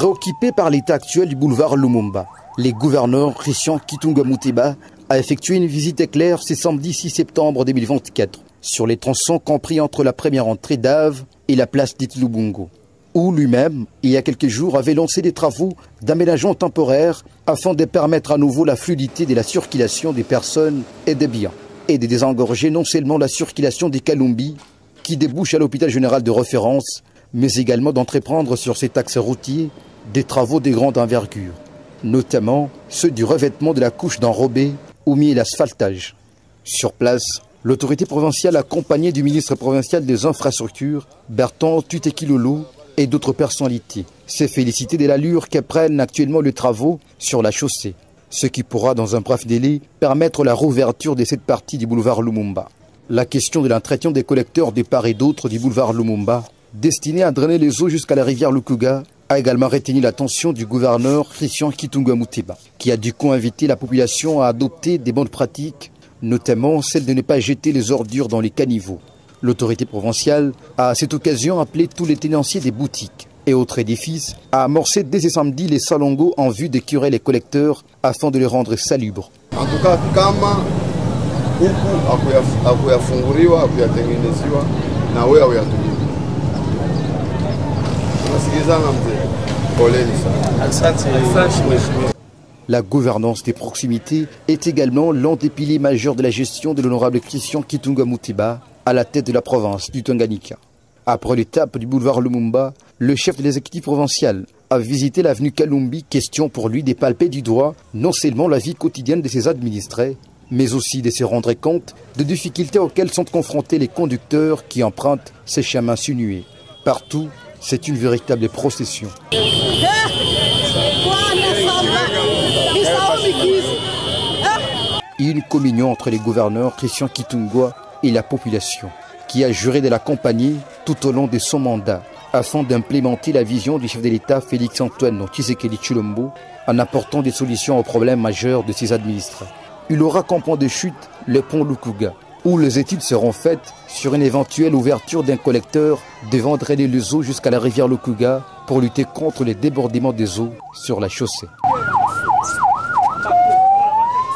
Préoccupé par l'état actuel du boulevard Lumumba, le gouverneur Christian Kitunga Muteba a effectué une visite éclair ce samedi 6 septembre 2024 sur les tronçons compris entre la première entrée d'Ave et la place d'Itlubungo, où lui-même, il y a quelques jours, avait lancé des travaux d'aménagement temporaire afin de permettre à nouveau la fluidité de la circulation des personnes et des biens, et de désengorger non seulement la circulation des Kalumbi qui débouchent à l'hôpital général de référence, mais également d'entreprendre sur cet axe routier des travaux de grande envergure, notamment ceux du revêtement de la couche d'enrobé ou mis l'asphaltage. Sur place, l'autorité provinciale accompagnée du ministre provincial des Infrastructures, Bertrand Tutekilolo, et d'autres personnalités s'est félicité de l'allure que prennent actuellement les travaux sur la chaussée, ce qui pourra dans un bref délai permettre la réouverture de cette partie du boulevard Lumumba. La question de l'entretien des collecteurs de part et d'autre du boulevard Lumumba, destiné à drainer les eaux jusqu'à la rivière Lukuga, a également retenu l'attention du gouverneur Christian Kitunga Muteba, qui a du coup invité la population à adopter des bonnes pratiques, notamment celle de ne pas jeter les ordures dans les caniveaux. L'autorité provinciale a à cette occasion appelé tous les tenanciers des boutiques et autres édifices à amorcer dès ce samedi les salongos en vue d'écurer les collecteurs afin de les rendre salubres. En tout cas, kama huku hakuyafunguriwa hakuyatengeneziwa na wewe hauyatumia. Tunasikilizana mzee. Poleni sana. La gouvernance des proximités est également l'un des piliers majeurs de la gestion de l'honorable Christian Kitunga Muteba à la tête de la province du Tanganyika. Après l'étape du boulevard Lumumba, le chef de l'exécutif provincial a visité l'avenue Kalumbi, question pour lui de palper du doigt non seulement la vie quotidienne de ses administrés, mais aussi de se rendre compte des difficultés auxquelles sont confrontés les conducteurs qui empruntent ces chemins sinueux. Partout, c'est une véritable procession. Une communion entre les gouverneurs Christian Kitunga et la population, qui a juré de l'accompagner tout au long de son mandat, afin d'implémenter la vision du chef de l'État Félix-Antoine Tshisekedi Tshilombo en apportant des solutions aux problèmes majeurs de ses administrés. Il aura comme point de chute le pont Lukuga, où les études seront faites sur une éventuelle ouverture d'un collecteur devant drainer les eaux jusqu'à la rivière Lukuga pour lutter contre les débordements des eaux sur la chaussée.